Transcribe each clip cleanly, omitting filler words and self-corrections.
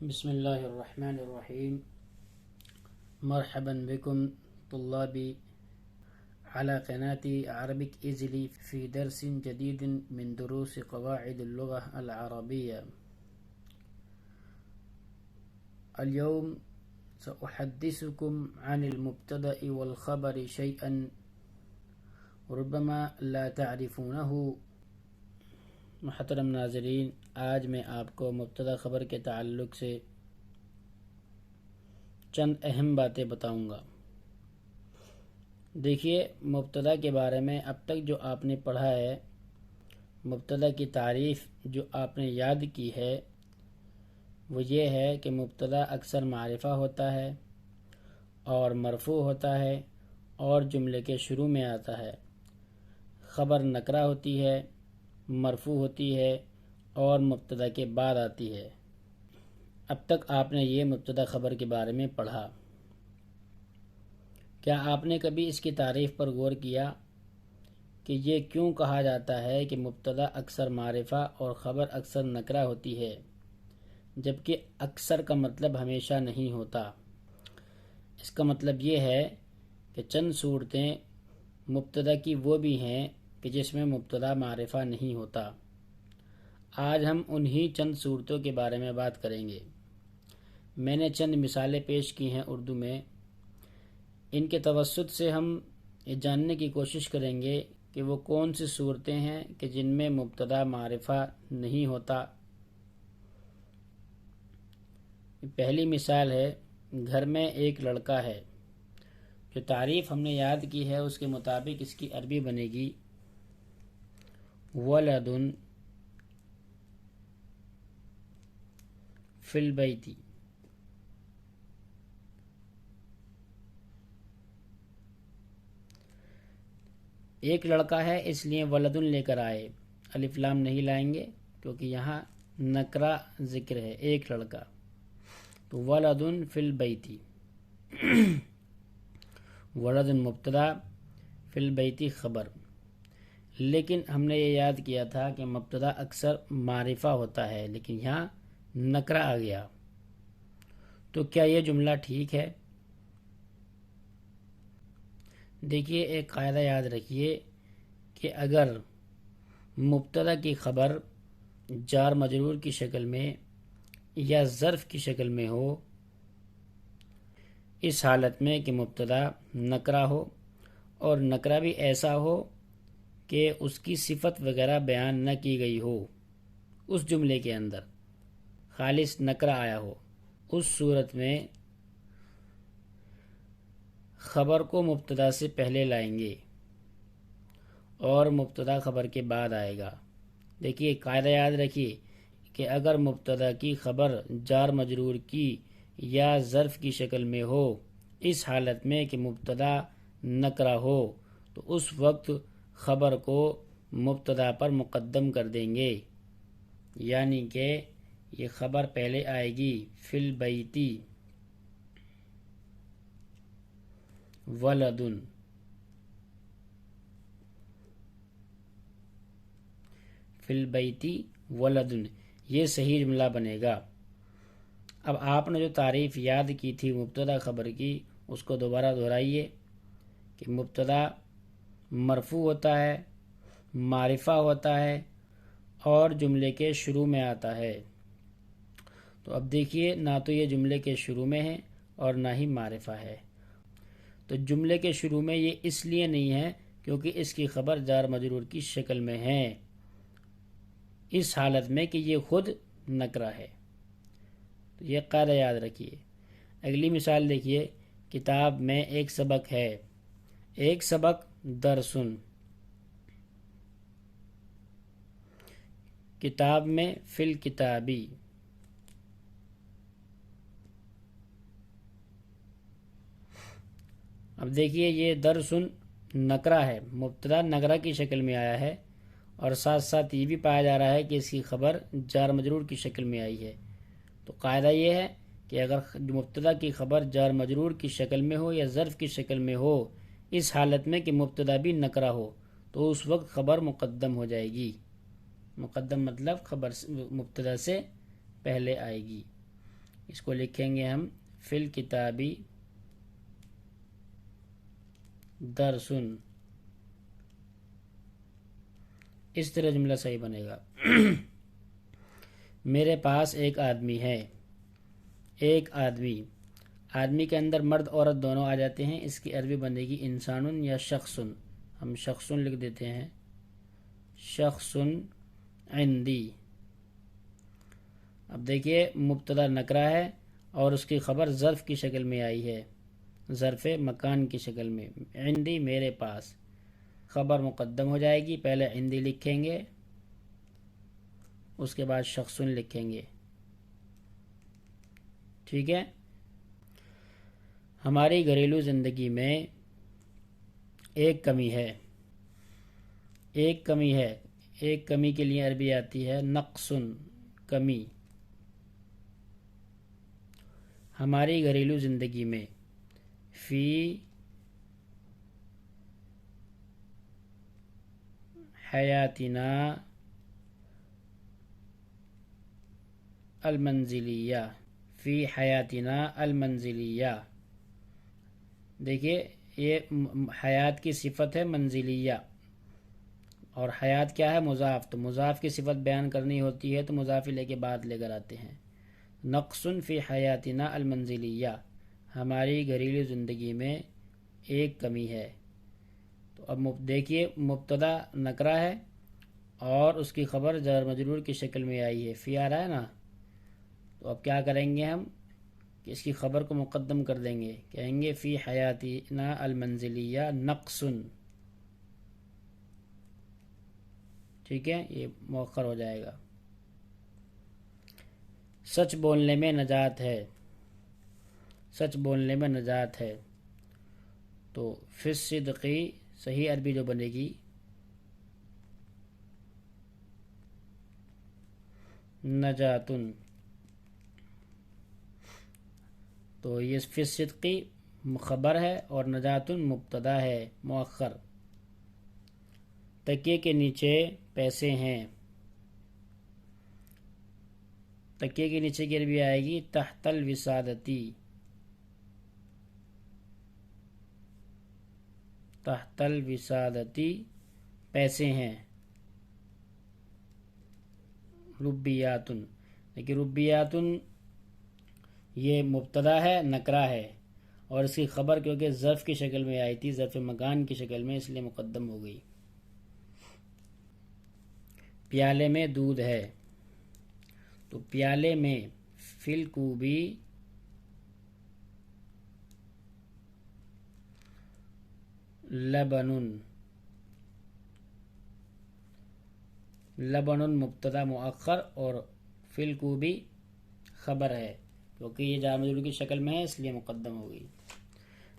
بسم الله الرحمن الرحيم. مرحبا بكم طلابي على قناة عربيك إيزيلي في درس جديد من دروس قواعد اللغة العربية. اليوم سأحدثكم عن المبتدأ والخبر شيئا ربما لا تعرفونه. محترم ناظرین، آج میں آپ کو مبتدا خبر کے تعلق سے چند اہم باتیں بتاؤں گا۔ دیکھیے، مبتدا کے بارے میں اب تک جو آپ نے پڑھا ہے، مبتدا کی تعریف جو آپ نے یاد کی ہے وہ یہ ہے کہ مبتدا اکثر معرفہ ہوتا ہے اور مرفوع ہوتا ہے اور جملے کے شروع میں آتا ہے۔ خبر نکرہ ہوتی ہے، مرفوع ہوتی ہے اور مبتدا کے بعد آتی ہے۔ اب تک آپ نے یہ مبتدا خبر کے بارے میں پڑھا۔ کیا آپ نے کبھی اس کی تعریف پر غور کیا کہ یہ کیوں کہا جاتا ہے کہ مبتدا اکثر معرفہ اور خبر اکثر نکرہ ہوتی ہے، جبکہ اکثر کا مطلب ہمیشہ نہیں ہوتا؟ اس کا مطلب یہ ہے کہ چند صورتیں مبتدا کی وہ بھی ہیں کہ جس میں مبتدا معرفہ نہیں ہوتا۔ آج ہم انہی چند صورتوں کے بارے میں بات کریں گے۔ میں نے چند مثالیں پیش کی ہیں اردو میں، ان کے توسط سے ہم یہ جاننے کی کوشش کریں گے کہ وہ کون سی صورتیں ہیں کہ جن میں مبتدا معرفہ نہیں ہوتا۔ پہلی مثال ہے، گھر میں ایک لڑکا ہے۔ جو تعریف ہم نے یاد کی ہے اس کے مطابق اس کی عربی بنے گی ولد فی البیت۔ ایک لڑکا ہے اس لیے ولدن لے کر آئے، الف لام نہیں لائیں گے کیونکہ یہاں نکرہ ذکر ہے، ایک لڑکا، تو ولدن فی البیت۔ ولدن مبتدا، فی البیت خبر۔ لیکن ہم نے یہ یاد کیا تھا کہ مبتدا اکثر معرفہ ہوتا ہے، لیکن یہاں نکرہ آ گیا، تو کیا یہ جملہ ٹھیک ہے؟ دیکھیے، ایک قاعدہ یاد رکھیے کہ اگر مبتدا کی خبر جار مجرور کی شکل میں یا ظرف کی شکل میں ہو، اس حالت میں کہ مبتدا نکرہ ہو اور نکرہ بھی ایسا ہو کہ اس کی صفت وغیرہ بیان نہ کی گئی ہو، اس جملے کے اندر خالص نکرہ آیا ہو، اس صورت میں خبر کو مبتدا سے پہلے لائیں گے اور مبتدا خبر کے بعد آئے گا۔ دیکھیے، قاعدہ یاد رکھیے کہ اگر مبتدا کی خبر جار مجرور کی یا ظرف کی شکل میں ہو، اس حالت میں کہ مبتدا نکرہ ہو، تو اس وقت خبر کو مبتدا پر مقدم کر دیں گے، یعنی کہ یہ خبر پہلے آئے گی فی البیت ولدن۔ فی البیت ولدن، یہ صحیح جملہ بنے گا۔ اب آپ نے جو تعریف یاد کی تھی مبتدا خبر کی، اس کو دوبارہ دہرائیے کہ مبتدا مرفوع ہوتا ہے، معرفہ ہوتا ہے اور جملے کے شروع میں آتا ہے۔ تو اب دیکھیے، نہ تو یہ جملے کے شروع میں ہے اور نہ ہی معرفہ ہے۔ تو جملے کے شروع میں یہ اس لیے نہیں ہے کیونکہ اس کی خبر جار مجرور کی شکل میں ہے، اس حالت میں کہ یہ خود نکرہ ہے۔ تو یہ قاعدہ یاد رکھیے۔ اگلی مثال دیکھیے، کتاب میں ایک سبق ہے، ایک سبق درسن۔ کتاب میں فی الکتابی۔ اب دیکھیے، یہ درسن نکرہ ہے، مبتدا نکرہ کی شکل میں آیا ہے اور ساتھ ساتھ یہ بھی پایا جا رہا ہے کہ اس کی خبر جار مجرور کی شکل میں آئی ہے۔ تو قاعدہ یہ ہے کہ اگر مبتدا کی خبر جار مجرور کی شکل میں ہو یا ظرف کی شکل میں ہو، اس حالت میں کہ مبتدا بھی نکرہ ہو، تو اس وقت خبر مقدم ہو جائے گی۔ مقدم مطلب خبر مبتدا سے پہلے آئے گی۔ اس کو لکھیں گے ہم فی الکتابی درسن، اس طرح جملہ صحیح بنے گا۔ میرے پاس ایک آدمی ہے، ایک آدمی، آدمی کے اندر مرد عورت دونوں آ جاتے ہیں، اس کی عربی بنے گی انسانن یا شخصن، ہم شخصن لکھ دیتے ہیں، شخصن عندی۔ اب دیکھیے مبتدا نکرہ ہے اور اس کی خبر ظرف کی شکل میں آئی ہے، ظرف مکان کی شکل میں، عندی میرے پاس، خبر مقدم ہو جائے گی، پہلے عندی لکھیں گے اس کے بعد شخصن لکھیں گے، ٹھیک ہے۔ ہماری گھریلو زندگی میں ایک کمی ہے، ایک کمی ہے، ایک کمی کے لیے عربی آتی ہے نقصن، کمی۔ ہماری گھریلو زندگی میں، فی حیاتنا المنزلیہ، فی حیاتنا المنزلیہ، دیکھیے یہ حیات کی صفت ہے منزلیہ، اور حیات کیا ہے؟ مضاف، تو مضاف کی صفت بیان کرنی ہوتی ہے تو مضاف لے کے بعد لے کر آتے ہیں۔ نقص فی حیاتنا المنزلیہ، ہماری گھریلو زندگی میں ایک کمی ہے۔ تو اب دیکھیے مبتدا نکرہ ہے اور اس کی خبر جار مجرور کی شکل میں آئی ہے، فی آ رہا ہے نا، تو اب کیا کریں گے ہم کہ اس کی خبر کو مقدم کر دیں گے، کہیں گے فی حیاتنا المنزلیہ نقص، ٹھیک ہے، یہ مؤخر ہو جائے گا۔ سچ بولنے میں نجات ہے، سچ بولنے میں نجات ہے، تو فی الصدقی صحیح عربی جو بنے گی نجاتن، تو یہ فی الصدقی خبر ہے اور نجاتن مبتدا ہے مؤخر۔ تکیے کے نیچے پیسے ہیں، تکیے کے نیچے کی عربی آئے گی تحت الوسادتی، تحت الوسادتی پیسے ہیں، ربیاتن، لیکن ربیاتن یہ مبتدا ہے نکرہ ہے اور اس کی خبر کیونکہ ظرف کی شکل میں آئی تھی، ظرف مکان کی شکل میں، اس لیے مقدم ہو گئی۔ پیالے میں دودھ ہے، تو پیالے میں فی الکوبی لبن، لبن مبتدا مؤخر اور فی الکوبی خبر ہے، کیونکہ یہ جار مجرور کی شکل میں ہے اس لیے مقدم ہو گئی۔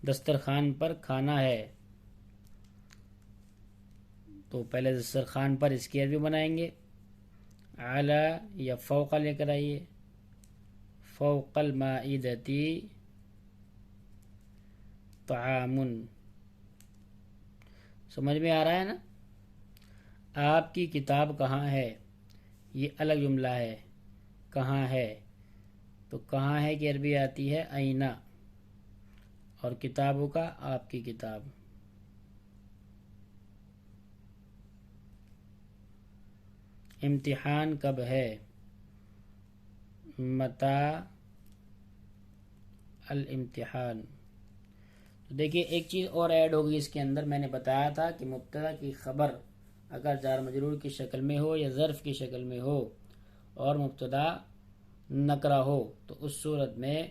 دسترخوان پر کھانا ہے، تو پہلے دسترخوان پر اس کی عربی بنائیں گے، اعلی یا فوق لے کر آئیے، فوق المائدتی طعام، سمجھ میں آ رہا ہے نا؟ آپ کی کتاب کہاں ہے، یہ الگ جملہ ہے، کہاں ہے، تو کہاں ہے کی عربی آتی ہے اینا، اور کتابوں کا آپ کی کتاب۔ امتحان کب ہے، متی الامتحان۔ تو دیکھیے ایک چیز اور ایڈ ہوگی اس کے اندر، میں نے بتایا تھا کہ مبتدا کی خبر اگر جار مجرور کی شکل میں ہو یا ظرف کی شکل میں ہو اور مبتدا نکرہ ہو تو اس صورت میں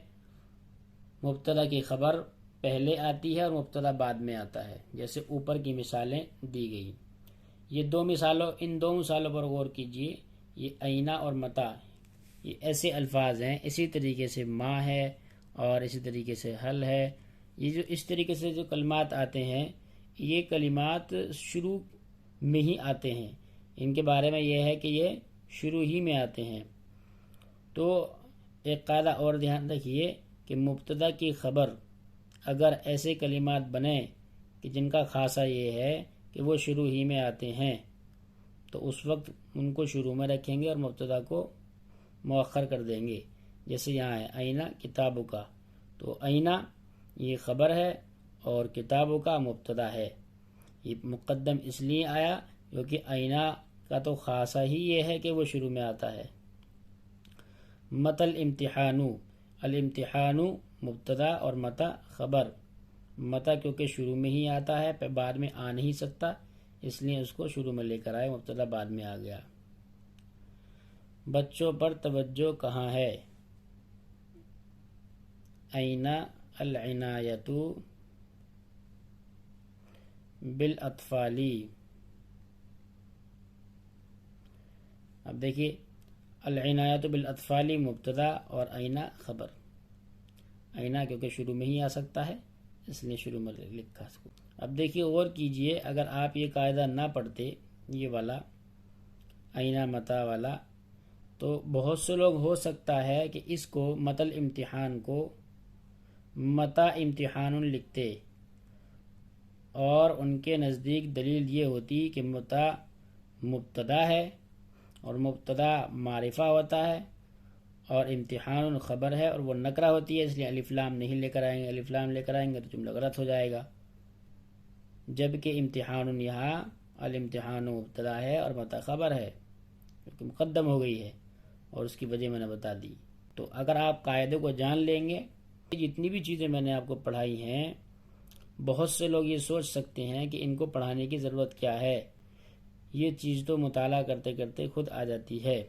مبتدا کی خبر پہلے آتی ہے اور مبتدا بعد میں آتا ہے، جیسے اوپر کی مثالیں دی گئی۔ یہ ان دو مثالوں پر غور کیجیے، یہ اینا اور متا، یہ ایسے الفاظ ہیں، اسی طریقے سے ما ہے اور اسی طریقے سے حل ہے، یہ جو اس طریقے سے جو کلمات آتے ہیں یہ کلمات شروع میں ہی آتے ہیں، ان کے بارے میں یہ ہے کہ یہ شروع ہی میں آتے ہیں۔ تو ایک قاعدہ اور دھیان رکھیے کہ مبتدا کی خبر اگر ایسے کلمات بنیں کہ جن کا خاصہ یہ ہے کہ وہ شروع ہی میں آتے ہیں تو اس وقت ان کو شروع میں رکھیں گے اور مبتدا کو مؤخر کر دیں گے۔ جیسے یہاں ہے آئینہ کتابوں کا، تو آئینہ یہ خبر ہے اور کتابوں کا مبتدا ہے۔ یہ مقدم اس لیے آیا کیونکہ آئینہ کا تو خاصہ ہی یہ ہے کہ وہ شروع میں آتا ہے۔ متل امتحانو، الامتحانو مبتدا اور متا خبر۔ متا کیونکہ شروع میں ہی آتا ہے، پھر بعد میں آ نہیں سکتا، اس لیے اس کو شروع میں لے کر آئے، مبتدا بعد میں آ گیا۔ بچوں پر توجہ کہاں ہے؟ این العنایۃ بالاطفال۔ اب دیکھیے العنایۃ بالاطفال مبتدا اور آئینہ خبر۔ آئینہ کیونکہ شروع میں ہی آ سکتا ہے اس لیے شروع میں لکھا۔ اب دیکھیے غور کیجئے، اگر آپ یہ قاعدہ نہ پڑھتے یہ والا آئینہ متا والا، تو بہت سے لوگ ہو سکتا ہے کہ اس کو متل امتحان کو متا امتحان لکھتے، اور ان کے نزدیک دلیل یہ ہوتی کہ متا مبتدا ہے اور مبتدا معرفہ ہوتا ہے اور امتحان خبر ہے اور وہ نکرہ ہوتی ہے، اس لیے الف لام نہیں لے کر آئیں گے، الف لام لے کر آئیں گے تو جملہ غلط ہو جائے گا۔ جبکہ امتحان یہاں الامتحان مبتدا ہے اور متا خبر ہے کیونکہ مقدم ہو گئی ہے، اور اس کی وجہ میں نے بتا دی۔ تو اگر آپ قاعدے کو جان لیں گے، جتنی بھی چیزیں میں نے آپ کو پڑھائی ہیں، بہت سے لوگ یہ سوچ سکتے ہیں کہ ان کو پڑھانے کی ضرورت کیا ہے، یہ چیز تو مطالعہ کرتے کرتے خود آ جاتی ہے۔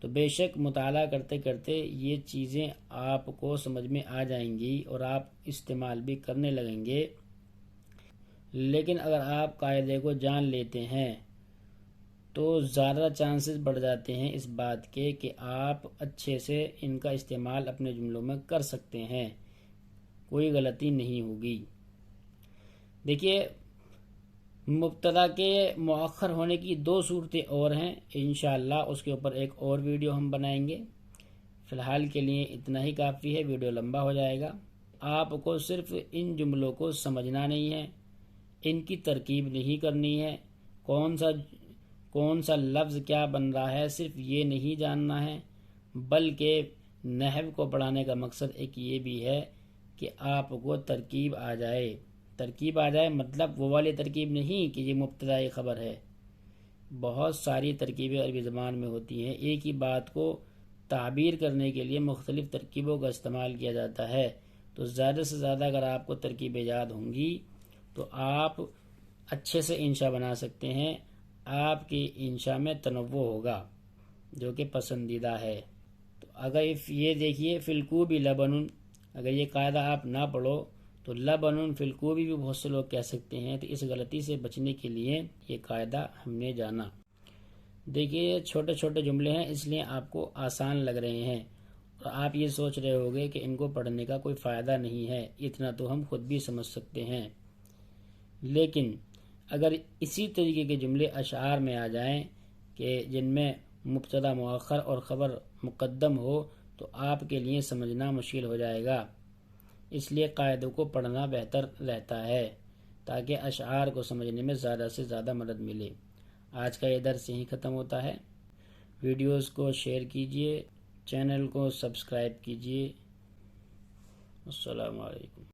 تو بے شک مطالعہ کرتے کرتے یہ چیزیں آپ کو سمجھ میں آ جائیں گی اور آپ استعمال بھی کرنے لگیں گے، لیکن اگر آپ قاعدے کو جان لیتے ہیں تو زیادہ چانسز بڑھ جاتے ہیں اس بات کے کہ آپ اچھے سے ان کا استعمال اپنے جملوں میں کر سکتے ہیں، کوئی غلطی نہیں ہوگی۔ دیکھیے مبتدا کے مؤخر ہونے کی دو صورتیں اور ہیں، انشاءاللہ اس کے اوپر ایک اور ویڈیو ہم بنائیں گے۔ فی الحال کے لیے اتنا ہی کافی ہے، ویڈیو لمبا ہو جائے گا۔ آپ کو صرف ان جملوں کو سمجھنا نہیں ہے، ان کی ترکیب نہیں کرنی ہے، کون سا لفظ کیا بن رہا ہے صرف یہ نہیں جاننا ہے، بلکہ نحو کو پڑھانے کا مقصد ایک یہ بھی ہے کہ آپ کو ترکیب آ جائے۔ ترکیب آ جائے مطلب وہ والی ترکیب نہیں کہ یہ مبتدائی خبر ہے، بہت ساری ترکیبیں عربی زبان میں ہوتی ہیں، ایک ہی بات کو تعبیر کرنے کے لیے مختلف ترکیبوں کا استعمال کیا جاتا ہے، تو زیادہ سے زیادہ اگر آپ کو ترکیبیں یاد ہوں گی تو آپ اچھے سے انشاء بنا سکتے ہیں، آپ کی انشاء میں تنوع ہوگا جو کہ پسندیدہ ہے۔ تو اگر یہ دیکھیے فی الکوب لبن، اگر یہ قاعدہ آپ نہ پڑھو تو لبن فی الکوب بھی بہت سے لوگ کہہ سکتے ہیں، تو اس غلطی سے بچنے کے لیے یہ قاعدہ ہم نے جانا۔ دیکھیے چھوٹے چھوٹے جملے ہیں اس لیے آپ کو آسان لگ رہے ہیں، اور آپ یہ سوچ رہے ہوگے کہ ان کو پڑھنے کا کوئی فائدہ نہیں ہے، اتنا تو ہم خود بھی سمجھ سکتے ہیں، لیکن اگر اسی طریقے کے جملے اشعار میں آ جائیں کہ جن میں مبتدا مؤخر اور خبر مقدم ہو تو آپ کے لیے سمجھنا مشکل ہو جائے گا، اس لیے قاعدوں کو پڑھنا بہتر رہتا ہے تاکہ اشعار کو سمجھنے میں زیادہ سے زیادہ مدد ملے۔ آج کا یہ درس یہیں ختم ہوتا ہے، ویڈیوز کو شیئر کیجیے، چینل کو سبسکرائب کیجیے۔ السلام علیکم۔